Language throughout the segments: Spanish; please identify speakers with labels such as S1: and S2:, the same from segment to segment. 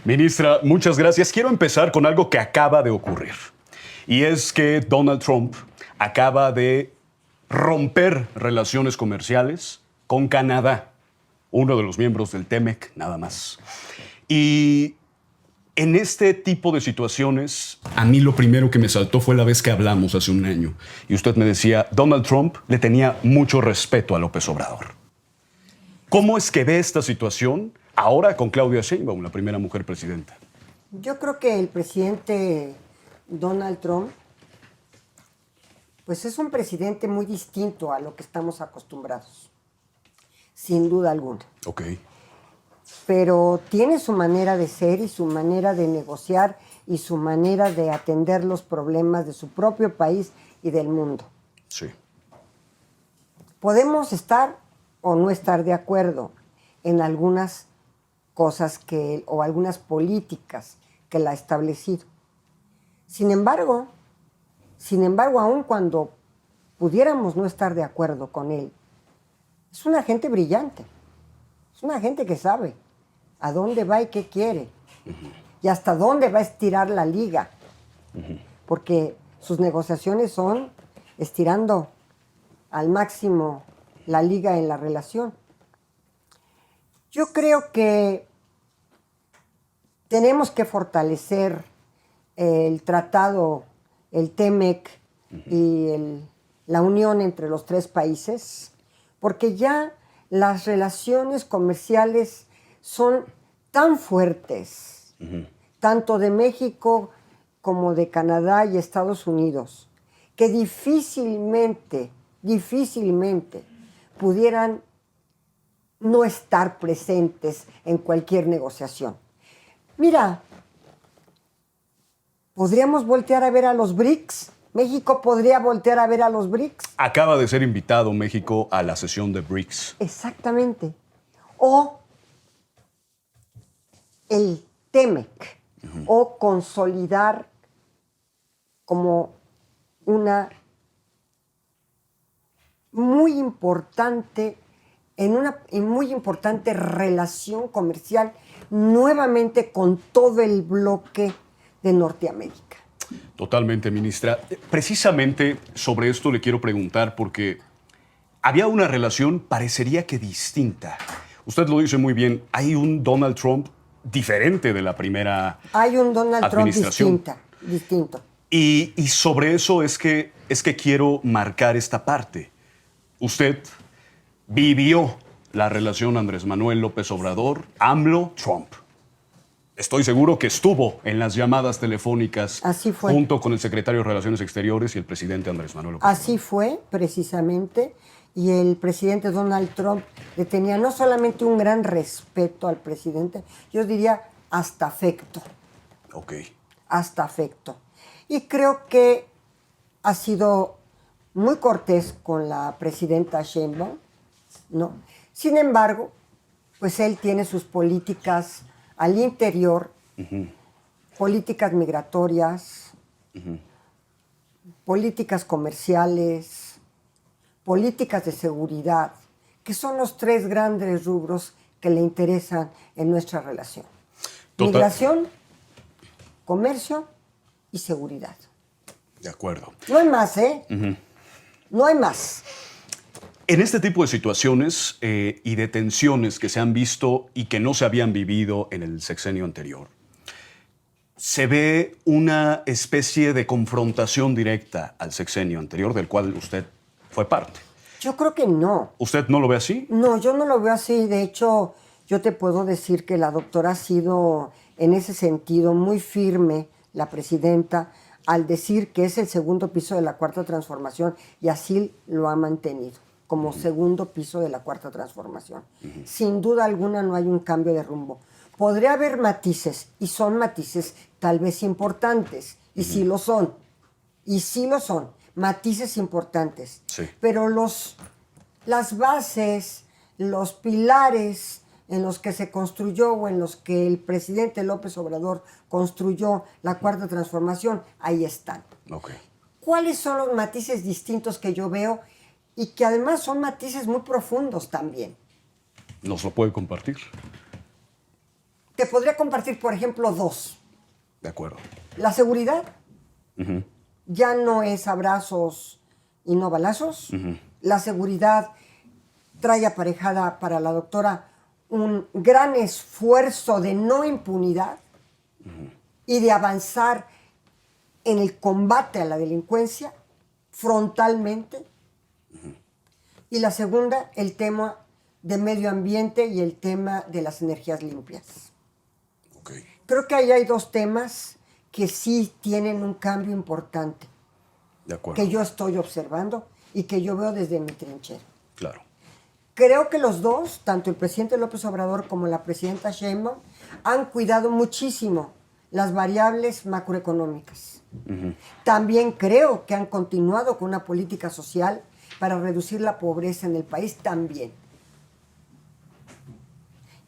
S1: Ministra, muchas gracias. Quiero empezar con algo que acaba de ocurrir. Y es que Donald Trump acaba de romper relaciones comerciales con Canadá, uno de los miembros del TEMEC, nada más. Y en este tipo de situaciones, a mí lo primero que me saltó fue la vez que hablamos hace un año. Y usted me decía, Donald Trump le tenía mucho respeto a López Obrador. ¿Cómo es que ve esta situación ahora con Claudia Sheinbaum, la primera mujer presidenta?
S2: Yo creo que el presidente Donald Trump, pues es un presidente muy distinto a lo que estamos acostumbrados, sin duda alguna.
S1: Ok.
S2: Pero tiene su manera de ser y su manera de negociar y su manera de atender los problemas de su propio país y del mundo.
S1: Sí.
S2: Podemos estar o no estar de acuerdo en algunas cosas o algunas políticas que él ha establecido. Sin embargo, aun cuando pudiéramos no estar de acuerdo con él, es una gente brillante, es una gente que sabe a dónde va y qué quiere, y hasta dónde va a estirar la liga, porque sus negociaciones son estirando al máximo la liga en la relación. Yo creo que tenemos que fortalecer el tratado, el TEMEC y la unión entre los tres países, porque ya las relaciones comerciales son tan fuertes, tanto de México como de Canadá y Estados Unidos, que difícilmente pudieran no estar presentes en cualquier negociación. Mira, ¿podríamos voltear a ver a los BRICS? ¿México podría voltear a ver a los BRICS?
S1: Acaba de ser invitado México a la sesión de BRICS.
S2: Exactamente. O el TEMEC, o consolidar como una muy importante, muy importante relación comercial nuevamente con todo el bloque de Norteamérica.
S1: Totalmente, ministra. Precisamente sobre esto le quiero preguntar porque había una relación, parecería que distinta. Usted lo dice muy bien, hay un Donald Trump diferente de la primera
S2: Hay un Donald Trump
S1: administración.
S2: distinto.
S1: Y sobre eso es que quiero marcar esta parte. Usted vivió la relación Andrés Manuel López Obrador, AMLO-Trump. Estoy seguro que estuvo en las llamadas telefónicas
S2: Así fue.
S1: junto con el secretario de Relaciones Exteriores y el presidente Andrés Manuel López Obrador.
S2: Así fue, precisamente, y el presidente Donald Trump le tenía no solamente un gran respeto al presidente, yo diría hasta afecto.
S1: Ok.
S2: Hasta afecto. Y creo que ha sido muy cortés con la presidenta Sheinbaum, ¿no? Sin embargo, pues él tiene sus políticas al interior, políticas migratorias, políticas comerciales, políticas de seguridad, que son los tres grandes rubros que le interesan en nuestra relación. Migración, comercio y seguridad.
S1: De acuerdo.
S2: No hay más, ¿eh? No hay más.
S1: En este tipo de situaciones y de tensiones que se han visto y que no se habían vivido en el sexenio anterior, se ve una especie de confrontación directa al sexenio anterior del cual usted fue parte.
S2: Yo creo que no.
S1: ¿Usted no lo ve así?
S2: No, yo no lo veo así. De hecho, yo te puedo decir que la doctora ha sido, en ese sentido, muy firme, la presidenta, al decir que es el segundo piso de la Cuarta Transformación, y así lo ha mantenido, como segundo piso de la Cuarta Transformación. Sin duda alguna no hay un cambio de rumbo. Podría haber matices, y son matices tal vez importantes, y sí lo son, matices importantes.
S1: Sí.
S2: Pero las bases, los pilares en los que se construyó o en los que el presidente López Obrador construyó la Cuarta Transformación, ahí están.
S1: Ok.
S2: ¿Cuáles son los matices distintos que yo veo y que además son matices muy profundos también?
S1: ¿Nos lo puede compartir?
S2: Te podría compartir, por ejemplo, dos.
S1: De acuerdo.
S2: La seguridad ya no es abrazos y no balazos. La seguridad trae aparejada para la doctora un gran esfuerzo de no impunidad y de avanzar en el combate a la delincuencia frontalmente. Y la segunda, el tema de medio ambiente y el tema de las energías limpias.
S1: Okay.
S2: Creo que ahí hay dos temas que sí tienen un cambio importante.
S1: De acuerdo.
S2: Que yo estoy observando y que yo veo desde mi trinchera.
S1: Claro.
S2: Creo que los dos, tanto el presidente López Obrador como la presidenta Sheinbaum, han cuidado muchísimo las variables macroeconómicas. También creo que han continuado con una política social para reducir la pobreza en el país también.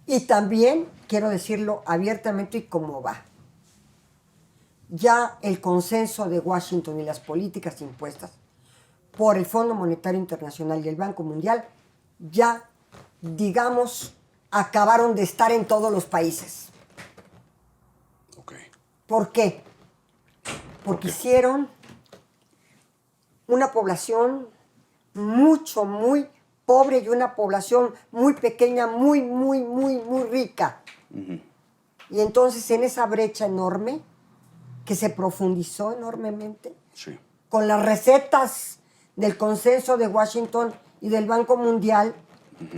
S2: Y también, quiero decirlo abiertamente y como va, ya el consenso de Washington y las políticas impuestas por el Fondo Monetario Internacional y el Banco Mundial ya, digamos, acabaron de estar en todos los países.
S1: Okay.
S2: ¿Por qué? Porque hicieron una población muy pobre y una población muy pequeña, muy rica. Y entonces en esa brecha enorme, que se profundizó enormemente,
S1: Sí.
S2: con las recetas del consenso de Washington y del Banco Mundial,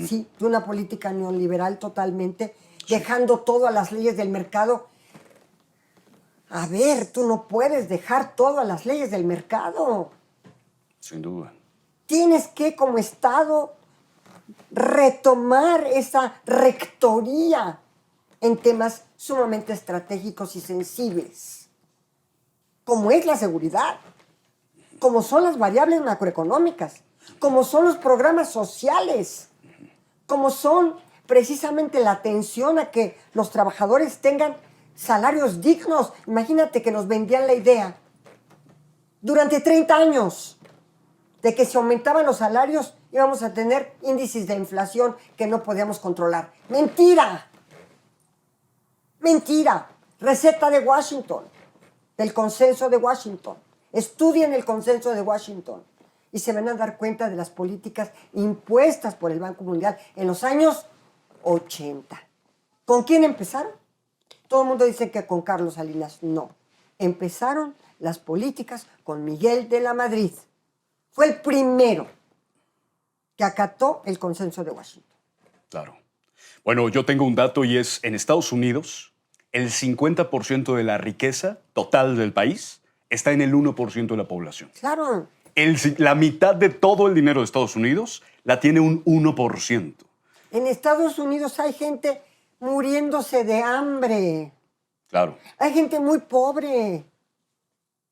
S2: sí, de una política neoliberal totalmente, dejando todo a las leyes del mercado. A ver, tú no puedes dejar todo a las leyes del mercado.
S1: Sin duda.
S2: Tienes que, como Estado, retomar esa rectoría en temas sumamente estratégicos y sensibles, como es la seguridad, como son las variables macroeconómicas, como son los programas sociales, como son precisamente la atención a que los trabajadores tengan salarios dignos. Imagínate que nos vendían la idea durante 30 años de que si aumentaban los salarios íbamos a tener índices de inflación que no podíamos controlar. ¡Mentira! ¡Mentira! Receta de Washington, del consenso de Washington. Estudien el consenso de Washington y se van a dar cuenta de las políticas impuestas por el Banco Mundial en los años 80. ¿Con quién empezaron? Todo el mundo dice que con Carlos Salinas. No. Empezaron las políticas con Miguel de la Madrid. Fue el primero que acató el consenso de Washington.
S1: Claro. Bueno, yo tengo un dato y es, en Estados Unidos, el 50% de la riqueza total del país está en el 1% de la población.
S2: Claro.
S1: La mitad de todo el dinero de Estados Unidos la tiene un 1%.
S2: En Estados Unidos hay gente muriéndose de hambre.
S1: Claro.
S2: Hay gente muy pobre.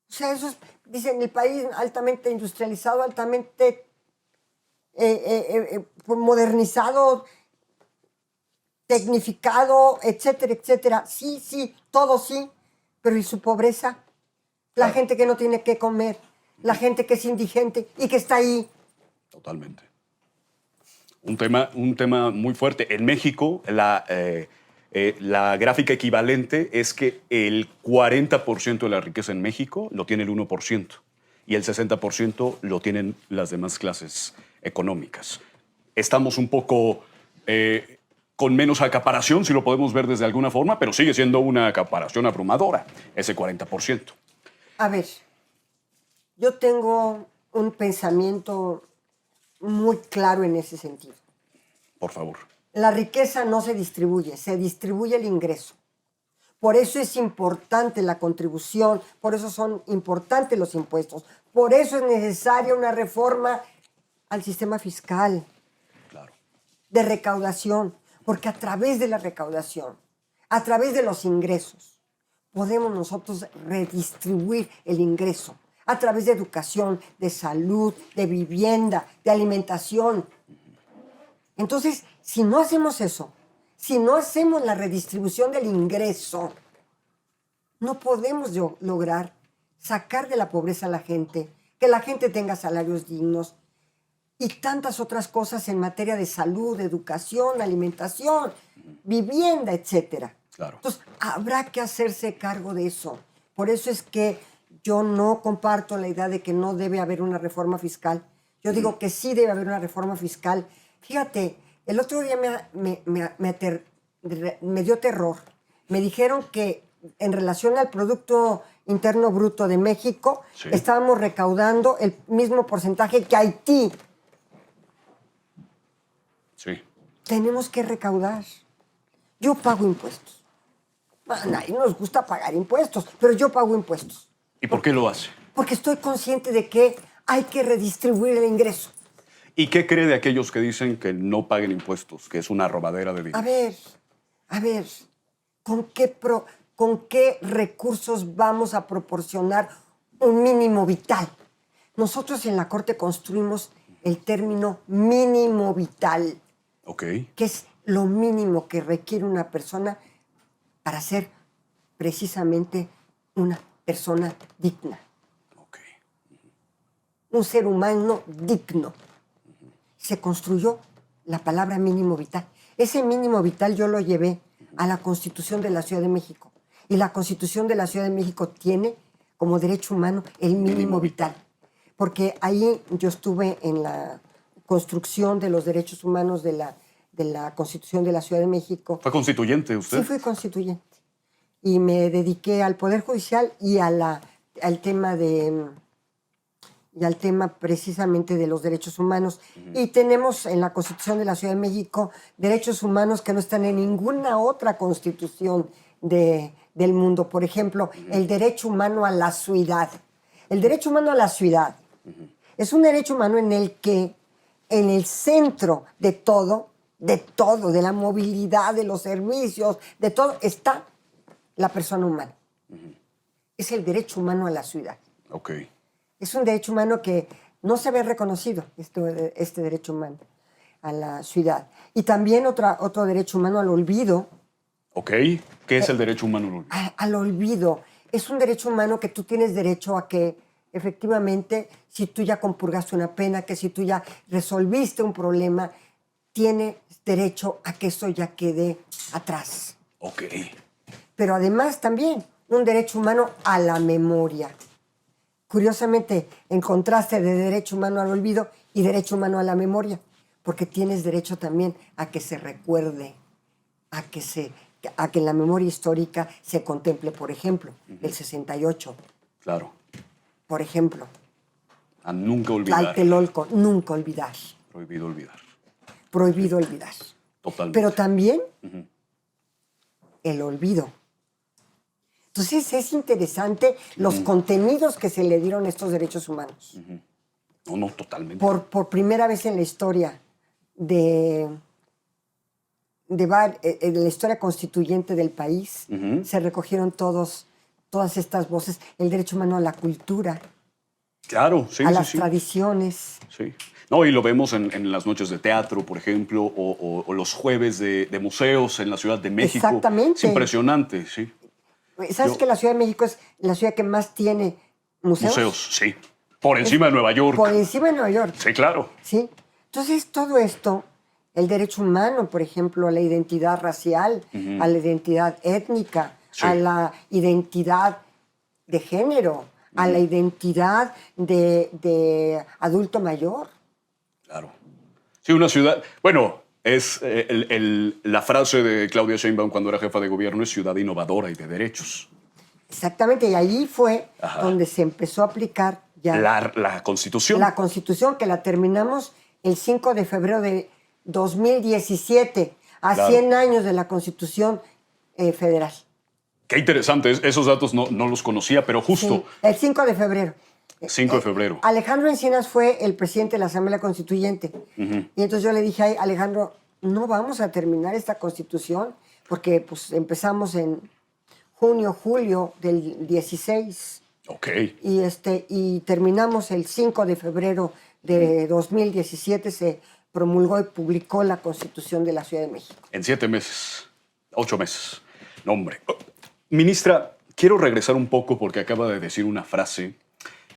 S2: O sea, eso es, dicen, el país altamente industrializado, altamente modernizado, tecnificado, etcétera, etcétera. Sí, todo sí, pero ¿y su pobreza? La gente que no tiene qué comer, la gente que es indigente y que está ahí.
S1: Totalmente. Un tema muy fuerte. En México, la gráfica equivalente es que el 40% de la riqueza en México lo tiene el 1% y el 60% lo tienen las demás clases económicas. Estamos un poco con menos acaparación, si lo podemos ver desde alguna forma, pero sigue siendo una acaparación abrumadora, ese 40%.
S2: A ver, yo tengo un pensamiento muy claro en ese sentido.
S1: Por favor.
S2: La riqueza no se distribuye el ingreso. Por eso es importante la contribución, por eso son importantes los impuestos, por eso es necesaria una reforma al sistema fiscal,
S1: Claro.
S2: de recaudación, porque a través de la recaudación, a través de los ingresos, podemos nosotros redistribuir el ingreso a través de educación, de salud, de vivienda, de alimentación. Entonces, si no hacemos eso, si no hacemos la redistribución del ingreso, no podemos lograr sacar de la pobreza a la gente, que la gente tenga salarios dignos y tantas otras cosas en materia de salud, educación, alimentación, vivienda, etcétera.
S1: Claro.
S2: Entonces, habrá que hacerse cargo de eso. Por eso es que yo no comparto la idea de que no debe haber una reforma fiscal. Yo digo que sí debe haber una reforma fiscal. Fíjate, el otro día me dio terror. Me dijeron que en relación al Producto Interno Bruto de México,
S1: Sí.
S2: estábamos recaudando el mismo porcentaje que Haití.
S1: Sí.
S2: Tenemos que recaudar. Yo pago impuestos. A nadie nos gusta pagar impuestos, pero yo pago impuestos.
S1: ¿Y por qué lo hace?
S2: Porque estoy consciente de que hay que redistribuir el ingreso.
S1: ¿Y qué cree de aquellos que dicen que no paguen impuestos, que es una robadera de dinero?
S2: A ver, ¿con qué recursos vamos a proporcionar un mínimo vital? Nosotros en la Corte construimos el término mínimo vital,
S1: Ok.
S2: que es lo mínimo que requiere una persona para ser precisamente una persona digna.
S1: Ok.
S2: Un ser humano digno. Se construyó la palabra mínimo vital. Ese mínimo vital yo lo llevé a la Constitución de la Ciudad de México. Y la Constitución de la Ciudad de México tiene como derecho humano el mínimo vital. Porque ahí yo estuve en la construcción de los derechos humanos de la Constitución de la Ciudad de México.
S1: ¿Fue constituyente usted?
S2: Sí, fui constituyente. Y me dediqué al Poder Judicial y al tema precisamente de los derechos humanos. Y tenemos en la Constitución de la Ciudad de México derechos humanos que no están en ninguna otra constitución del mundo. Por ejemplo, el derecho humano a la ciudad. El derecho humano a la ciudad es un derecho humano en el que en el centro de todo, de la movilidad, de los servicios, de todo, está la persona humana. Es el derecho humano a la ciudad.
S1: Ok.
S2: Es un derecho humano que no se ve reconocido, este derecho humano a la ciudad. Y también otro derecho humano al olvido.
S1: Ok. ¿Qué es el derecho humano al olvido?
S2: Al olvido. Es un derecho humano que tú tienes derecho a que, efectivamente, si tú ya compurgaste una pena, que si tú ya resolviste un problema, tienes derecho a que eso ya quede atrás.
S1: Ok.
S2: Pero además también un derecho humano a la memoria. Curiosamente, en contraste de derecho humano al olvido y derecho humano a la memoria, porque tienes derecho también a que se recuerde, a que en la memoria histórica se contemple, por ejemplo, el 68,
S1: Claro.
S2: por ejemplo,
S1: A nunca olvidar.
S2: Tlatelolco, nunca olvidar,
S1: Prohibido olvidar.
S2: prohibido olvidar.
S1: Totalmente.
S2: Pero también el olvido. Entonces es interesante los contenidos que se le dieron a estos derechos humanos.
S1: No, totalmente.
S2: Por primera vez en la historia de la historia constituyente del país, se recogieron todas estas voces, el derecho humano a la cultura,
S1: Claro, sí,
S2: a
S1: sí,
S2: las
S1: sí.
S2: tradiciones.
S1: Sí. No, y lo vemos en las noches de teatro, por ejemplo, o los jueves de museos en la Ciudad de México.
S2: Exactamente.
S1: Es impresionante, sí.
S2: ¿Sabes que la Ciudad de México es la ciudad que más tiene museos?
S1: Museos, sí. Por encima de Nueva York.
S2: Por encima de Nueva York.
S1: Sí, claro.
S2: ¿Sí? Entonces, todo esto, el derecho humano, por ejemplo, a la identidad racial, a la identidad étnica,
S1: Sí.
S2: a la identidad de género, a la identidad de adulto mayor.
S1: Claro. Sí, una ciudad... Bueno, es la frase de Claudia Sheinbaum cuando era jefa de gobierno es ciudad innovadora y de derechos.
S2: Exactamente, y ahí fue
S1: Ajá.
S2: donde se empezó a aplicar ya
S1: La Constitución.
S2: la Constitución, que la terminamos el 5 de febrero de 2017, a
S1: Claro.
S2: 100 años de la Constitución federal.
S1: Qué interesante. Esos datos no los conocía, pero justo
S2: Sí, el 5 de febrero.
S1: 5 de febrero.
S2: Alejandro Encinas fue el presidente de la Asamblea Constituyente. Y entonces yo le dije, ay, Alejandro, no vamos a terminar esta Constitución porque pues, empezamos en junio, julio del 16
S1: Ok.
S2: y terminamos el 5 de febrero de 2017, se promulgó y publicó la Constitución de la Ciudad de México.
S1: En 7 meses. 8 meses. No, hombre. Ministra, quiero regresar un poco porque acaba de decir una frase